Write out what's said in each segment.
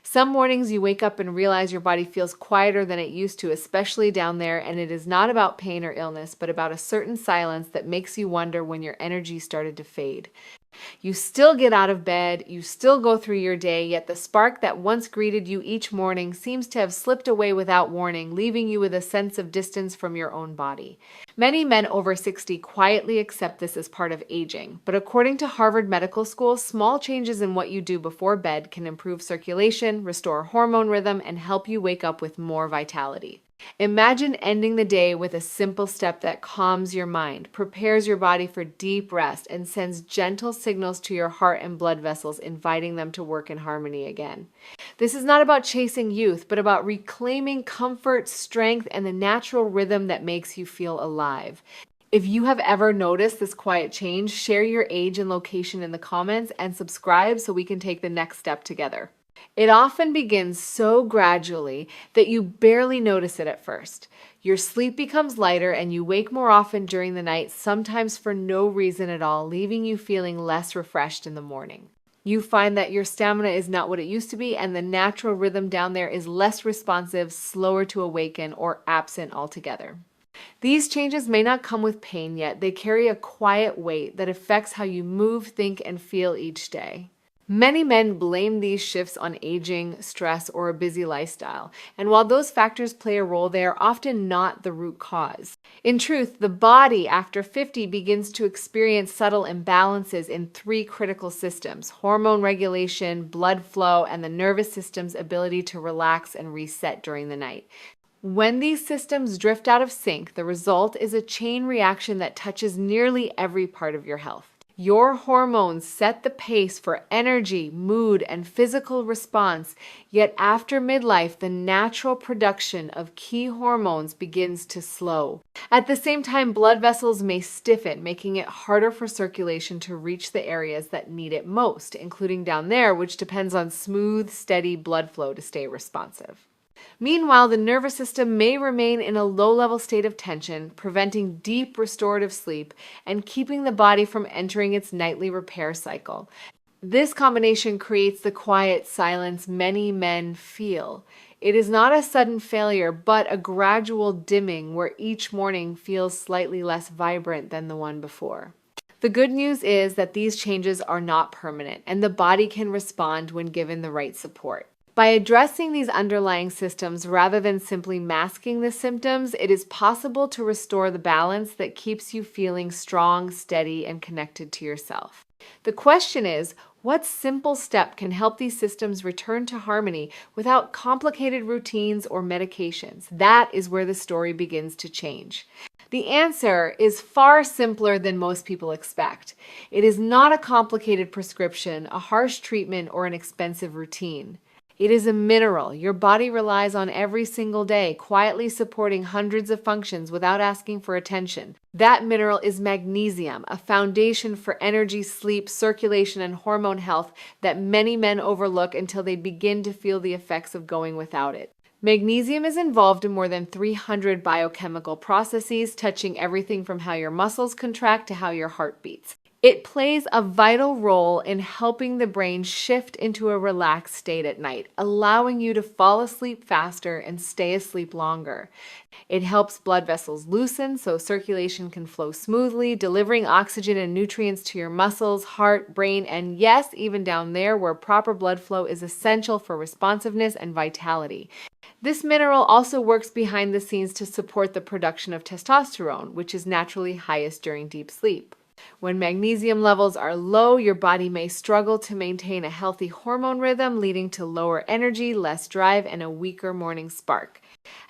Some mornings you wake up and realize your body feels quieter than it used to, especially down there, and it is not about pain or illness, but about a certain silence that makes you wonder when your energy started to fade. You still get out of bed, you still go through your day, yet the spark that once greeted you each morning seems to have slipped away without warning, leaving you with a sense of distance from your own body. Many men over 60 quietly accept this as part of aging, but according to Harvard Medical School, small changes in what you do before bed can improve circulation, restore hormone rhythm, and help you wake up with more vitality. Imagine ending the day with a simple step that calms your mind, prepares your body for deep rest, and sends gentle signals to your heart and blood vessels, inviting them to work in harmony again. This is not about chasing youth, but about reclaiming comfort, strength, and the natural rhythm that makes you feel alive. If you have ever noticed this quiet change, share your age and location in the comments and subscribe so we can take the next step together. It often begins so gradually that you barely notice it at first. Your sleep becomes lighter and you wake more often during the night, sometimes for no reason at all, leaving you feeling less refreshed in the morning. You find that your stamina is not what it used to be, and the natural rhythm down there is less responsive, slower to awaken, or absent altogether. These changes may not come with pain yet, they carry a quiet weight that affects how you move, think, and feel each day. Many men blame these shifts on aging, stress, or a busy lifestyle, and while those factors play a role, they are often not the root cause. In truth, the body after 50 begins to experience subtle imbalances in three critical systems: hormone regulation, blood flow, and the nervous system's ability to relax and reset during the night. When these systems drift out of sync, the result is a chain reaction that touches nearly every part of your health. Your hormones set the pace for energy, mood, and physical response, yet after midlife, the natural production of key hormones begins to slow. At the same time, blood vessels may stiffen, making it harder for circulation to reach the areas that need it most, including down there, which depends on smooth, steady blood flow to stay responsive. Meanwhile, the nervous system may remain in a low-level state of tension, preventing deep restorative sleep and keeping the body from entering its nightly repair cycle. This combination creates the quiet silence many men feel. It is not a sudden failure, but a gradual dimming where each morning feels slightly less vibrant than the one before. The good news is that these changes are not permanent, and the body can respond when given the right support. By addressing these underlying systems rather than simply masking the symptoms, it is possible to restore the balance that keeps you feeling strong, steady, and connected to yourself. The question is, what simple step can help these systems return to harmony without complicated routines or medications? That is where the story begins to change. The answer is far simpler than most people expect. It is not a complicated prescription, a harsh treatment, or an expensive routine. It is a mineral your body relies on every single day, quietly supporting hundreds of functions without asking for attention. That mineral is magnesium, a foundation for energy, sleep, circulation, and hormone health that many men overlook until they begin to feel the effects of going without it. Magnesium is involved in more than 300 biochemical processes, touching everything from how your muscles contract to how your heart beats. It plays a vital role in helping the brain shift into a relaxed state at night, allowing you to fall asleep faster and stay asleep longer. It helps blood vessels loosen so circulation can flow smoothly, delivering oxygen and nutrients to your muscles, heart, brain, and yes, even down there where proper blood flow is essential for responsiveness and vitality. This mineral also works behind the scenes to support the production of testosterone, which is naturally highest during deep sleep. When magnesium levels are low, your body may struggle to maintain a healthy hormone rhythm, leading to lower energy, less drive, and a weaker morning spark.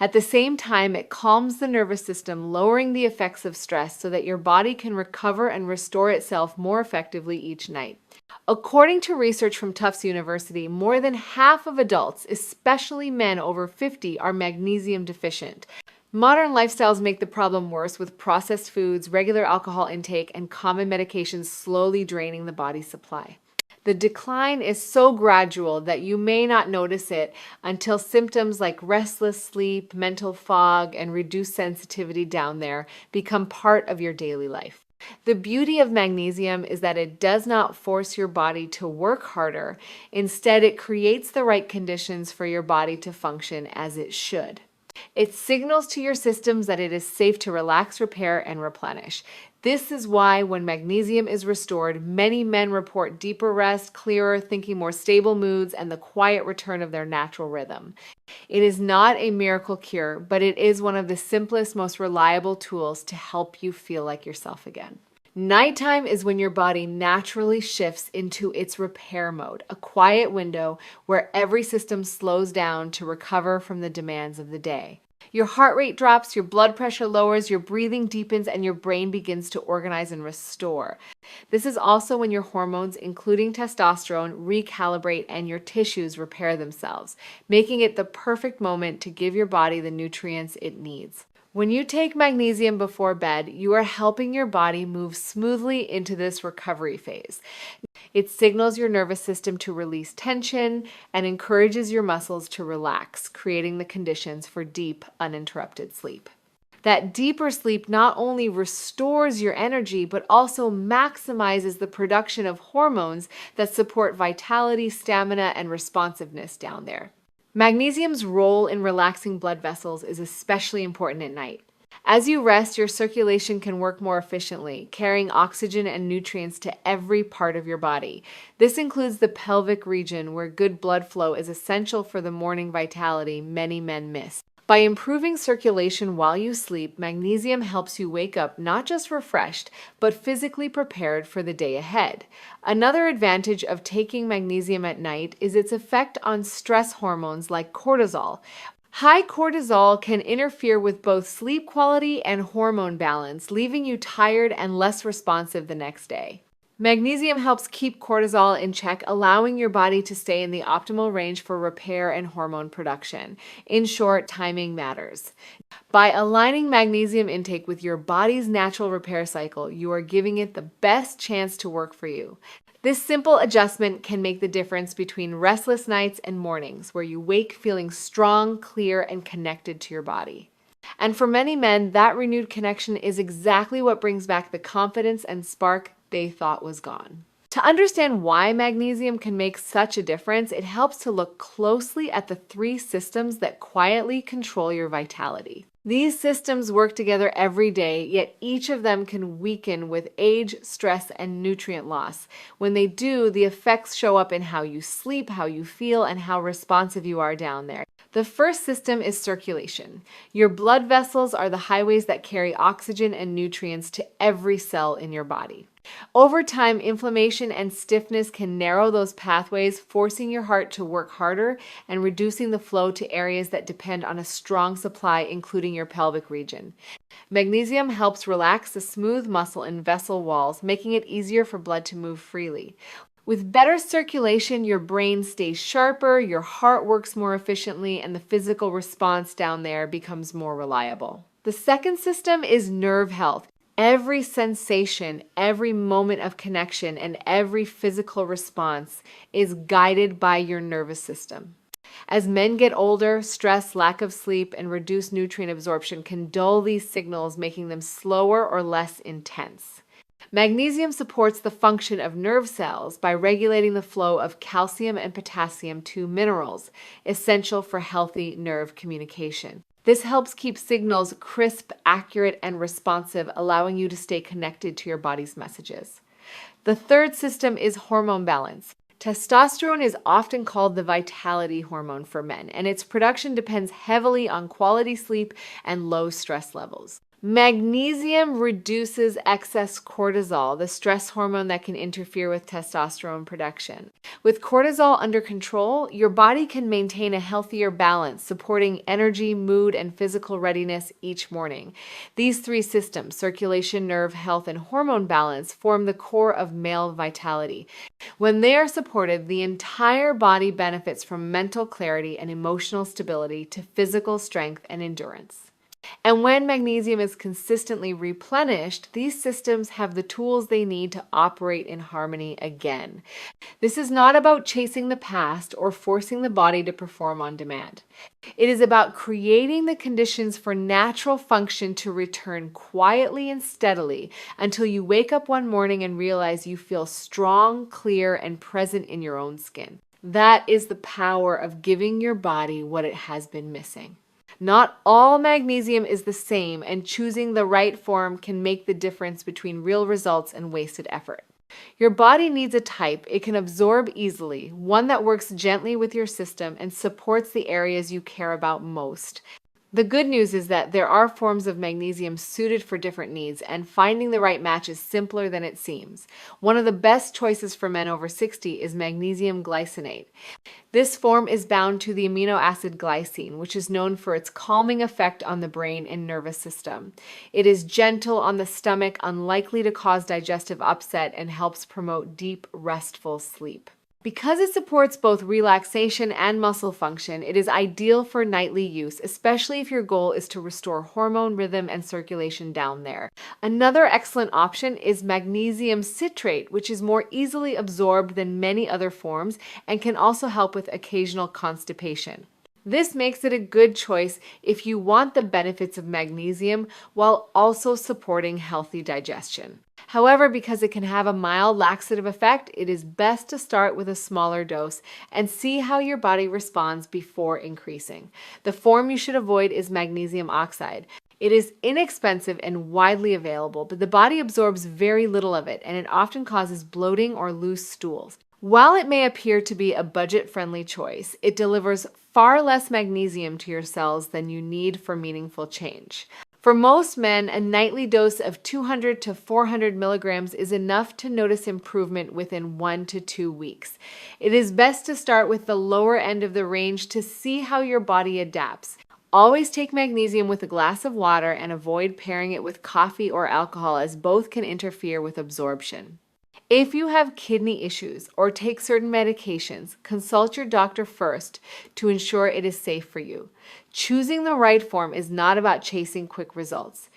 At the same time, it calms the nervous system, lowering the effects of stress so that your body can recover and restore itself more effectively each night. According to research from Tufts University, more than half of adults, especially men over 50, are magnesium deficient. Modern lifestyles make the problem worse, with processed foods, regular alcohol intake, and common medications slowly draining the body's supply. The decline is so gradual that you may not notice it until symptoms like restless sleep, mental fog, and reduced sensitivity down there become part of your daily life. The beauty of magnesium is that it does not force your body to work harder. Instead, it creates the right conditions for your body to function as it should. It signals to your systems that it is safe to relax, repair, and replenish. This is why when magnesium is restored, many men report deeper rest, clearer thinking, more stable moods, and the quiet return of their natural rhythm. It is not a miracle cure, but it is one of the simplest, most reliable tools to help you feel like yourself again. Nighttime is when your body naturally shifts into its repair mode, a quiet window where every system slows down to recover from the demands of the day. Your heart rate drops, your blood pressure lowers, your breathing deepens, and your brain begins to organize and restore. This is also when your hormones, including testosterone, recalibrate and your tissues repair themselves, making it the perfect moment to give your body the nutrients it needs. When you take magnesium before bed, you are helping your body move smoothly into this recovery phase. It signals your nervous system to release tension and encourages your muscles to relax, creating the conditions for deep, uninterrupted sleep. That deeper sleep not only restores your energy, but also maximizes the production of hormones that support vitality, stamina, and responsiveness down there. Magnesium's role in relaxing blood vessels is especially important at night. As you rest, your circulation can work more efficiently, carrying oxygen and nutrients to every part of your body. This includes the pelvic region, where good blood flow is essential for the morning vitality many men miss. By improving circulation while you sleep, magnesium helps you wake up not just refreshed, but physically prepared for the day ahead. Another advantage of taking magnesium at night is its effect on stress hormones like cortisol. High cortisol can interfere with both sleep quality and hormone balance, leaving you tired and less responsive the next day. Magnesium helps keep cortisol in check, allowing your body to stay in the optimal range for repair and hormone production. In short, timing matters. By aligning magnesium intake with your body's natural repair cycle, you are giving it the best chance to work for you. This simple adjustment can make the difference between restless nights and mornings, where you wake feeling strong, clear, and connected to your body. And for many men, that renewed connection is exactly what brings back the confidence and spark they thought was gone. To understand why magnesium can make such a difference, it helps to look closely at the three systems that quietly control your vitality. These systems work together every day, yet each of them can weaken with age, stress, and nutrient loss. When they do, the effects show up in how you sleep, how you feel, and how responsive you are down there. The first system is circulation. Your blood vessels are the highways that carry oxygen and nutrients to every cell in your body. Over time, inflammation and stiffness can narrow those pathways, forcing your heart to work harder and reducing the flow to areas that depend on a strong supply, including your pelvic region. Magnesium helps relax the smooth muscle and vessel walls, making it easier for blood to move freely. With better circulation, your brain stays sharper, your heart works more efficiently, and the physical response down there becomes more reliable. The second system is nerve health. Every sensation, every moment of connection, and every physical response is guided by your nervous system. As men get older, stress, lack of sleep, and reduced nutrient absorption can dull these signals, making them slower or less intense. Magnesium supports the function of nerve cells by regulating the flow of calcium and potassium, two minerals essential for healthy nerve communication. This helps keep signals crisp, accurate, and responsive, allowing you to stay connected to your body's messages. The third system is hormone balance. Testosterone is often called the vitality hormone for men, and its production depends heavily on quality sleep and low stress levels. Magnesium reduces excess cortisol, the stress hormone that can interfere with testosterone production. With cortisol under control, your body can maintain a healthier balance, supporting energy, mood, and physical readiness each morning. These three systems, circulation, nerve health, and hormone balance, form the core of male vitality. When they are supported, the entire body benefits from mental clarity and emotional stability to physical strength and endurance. And when magnesium is consistently replenished, these systems have the tools they need to operate in harmony again. This is not about chasing the past or forcing the body to perform on demand. It is about creating the conditions for natural function to return quietly and steadily until you wake up one morning and realize you feel strong, clear, and present in your own skin. That is the power of giving your body what it has been missing. Not all magnesium is the same, and choosing the right form can make the difference between real results and wasted effort. Your body needs a type it can absorb easily, one that works gently with your system and supports the areas you care about most. The good news is that there are forms of magnesium suited for different needs, and finding the right match is simpler than it seems. One of the best choices for men over 60 is magnesium glycinate. This form is bound to the amino acid glycine, which is known for its calming effect on the brain and nervous system. It is gentle on the stomach, unlikely to cause digestive upset, and helps promote deep, restful sleep. Because it supports both relaxation and muscle function, it is ideal for nightly use, especially if your goal is to restore hormone rhythm and circulation down there. Another excellent option is magnesium citrate, which is more easily absorbed than many other forms and can also help with occasional constipation. This makes it a good choice if you want the benefits of magnesium while also supporting healthy digestion. However, because it can have a mild laxative effect, it is best to start with a smaller dose and see how your body responds before increasing. The form you should avoid is magnesium oxide. It is inexpensive and widely available, but the body absorbs very little of it, and it often causes bloating or loose stools. While it may appear to be a budget-friendly choice, it delivers far less magnesium to your cells than you need for meaningful change. For most men, a nightly dose of 200 to 400 milligrams is enough to notice improvement within 1 to 2 weeks. It is best to start with the lower end of the range to see how your body adapts. Always take magnesium with a glass of water and avoid pairing it with coffee or alcohol, as both can interfere with absorption. If you have kidney issues or take certain medications, consult your doctor first to ensure it is safe for you. Choosing the right form is not about chasing quick results.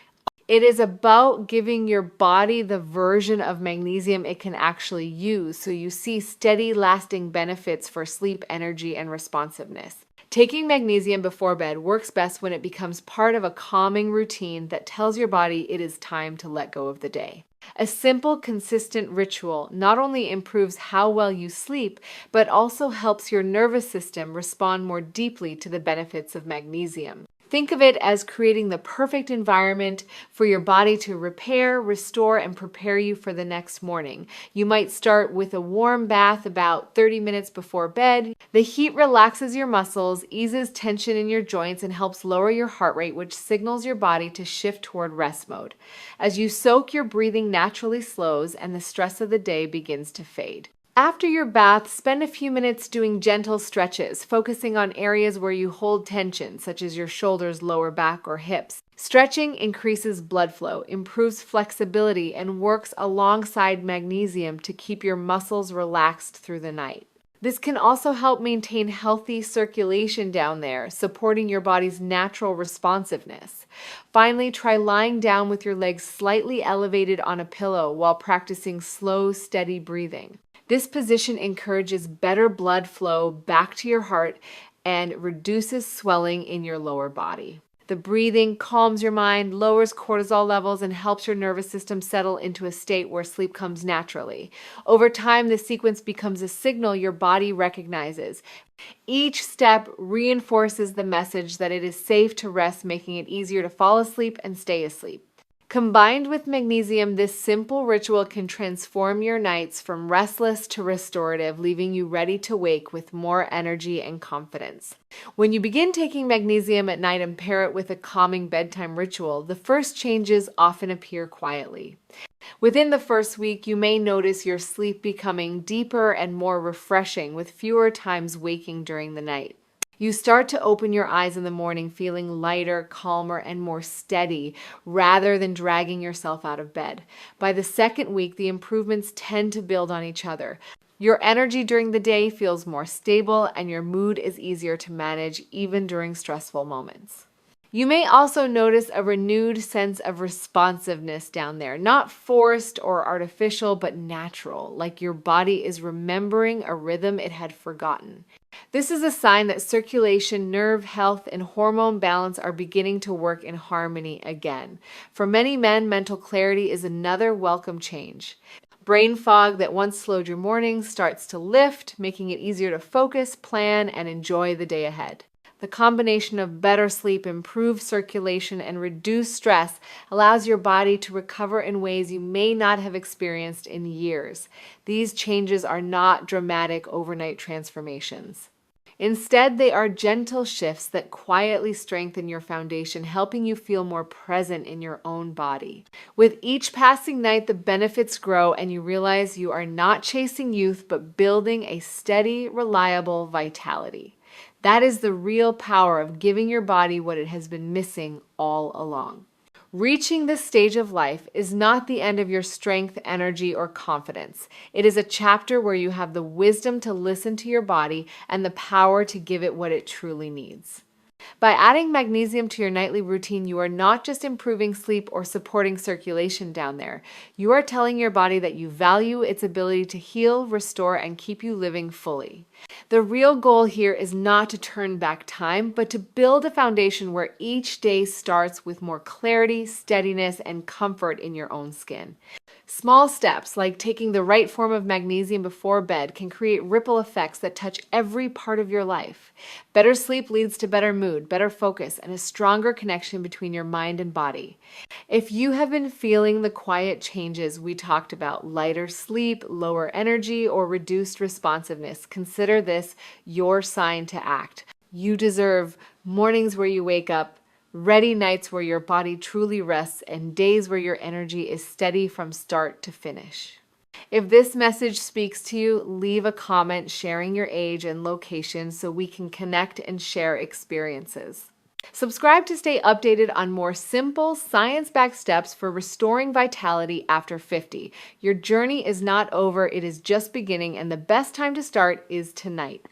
It is about giving your body the version of magnesium it can actually use so you see steady, lasting benefits for sleep, energy, and responsiveness. Taking magnesium before bed works best when it becomes part of a calming routine that tells your body it is time to let go of the day. A simple, consistent ritual not only improves how well you sleep, but also helps your nervous system respond more deeply to the benefits of magnesium. Think of it as creating the perfect environment for your body to repair, restore, and prepare you for the next morning. You might start with a warm bath about 30 minutes before bed. The heat relaxes your muscles, eases tension in your joints, and helps lower your heart rate, which signals your body to shift toward rest mode. As you soak, your breathing naturally slows and the stress of the day begins to fade. After your bath, spend a few minutes doing gentle stretches, focusing on areas where you hold tension, such as your shoulders, lower back, or hips. Stretching increases blood flow, improves flexibility, and works alongside magnesium to keep your muscles relaxed through the night. This can also help maintain healthy circulation down there, supporting your body's natural responsiveness. Finally, try lying down with your legs slightly elevated on a pillow while practicing slow, steady breathing. This position encourages better blood flow back to your heart and reduces swelling in your lower body. The breathing calms your mind, lowers cortisol levels, and helps your nervous system settle into a state where sleep comes naturally. Over time, this sequence becomes a signal your body recognizes. Each step reinforces the message that it is safe to rest, making it easier to fall asleep and stay asleep. Combined with magnesium, this simple ritual can transform your nights from restless to restorative, leaving you ready to wake with more energy and confidence. When you begin taking magnesium at night and pair it with a calming bedtime ritual, the first changes often appear quietly. Within the first week, you may notice your sleep becoming deeper and more refreshing, with fewer times waking during the night. You start to open your eyes in the morning feeling lighter, calmer, and more steady rather than dragging yourself out of bed. By the second week, the improvements tend to build on each other. Your energy during the day feels more stable, and your mood is easier to manage even during stressful moments. You may also notice a renewed sense of responsiveness down there, not forced or artificial, but natural, like your body is remembering a rhythm it had forgotten. This is a sign that circulation, nerve health, and hormone balance are beginning to work in harmony again. For many men, mental clarity is another welcome change. Brain fog that once slowed your mornings starts to lift, making it easier to focus, plan, and enjoy the day ahead. The combination of better sleep, improved circulation, and reduced stress allows your body to recover in ways you may not have experienced in years. These changes are not dramatic overnight transformations. Instead, they are gentle shifts that quietly strengthen your foundation, helping you feel more present in your own body. With each passing night, the benefits grow, and you realize you are not chasing youth, but building a steady, reliable vitality. That is the real power of giving your body what it has been missing all along. Reaching this stage of life is not the end of your strength, energy, or confidence. It is a chapter where you have the wisdom to listen to your body and the power to give it what it truly needs. By adding magnesium to your nightly routine, you are not just improving sleep or supporting circulation down there. You are telling your body that you value its ability to heal, restore, and keep you living fully. The real goal here is not to turn back time, but to build a foundation where each day starts with more clarity, steadiness, and comfort in your own skin. Small steps like taking the right form of magnesium before bed can create ripple effects that touch every part of your life. Better sleep leads to better mood, better focus, and a stronger connection between your mind and body. If you have been feeling the quiet changes we talked about, lighter sleep, lower energy, or reduced responsiveness, consider this your sign to act. You deserve mornings where you wake up ready, nights where your body truly rests, and days where your energy is steady from start to finish. If this message speaks to you, leave a comment sharing your age and location so we can connect and share experiences. Subscribe to stay updated on more simple, science-backed steps for restoring vitality after 50. Your journey is not over, it is just beginning, and the best time to start is tonight.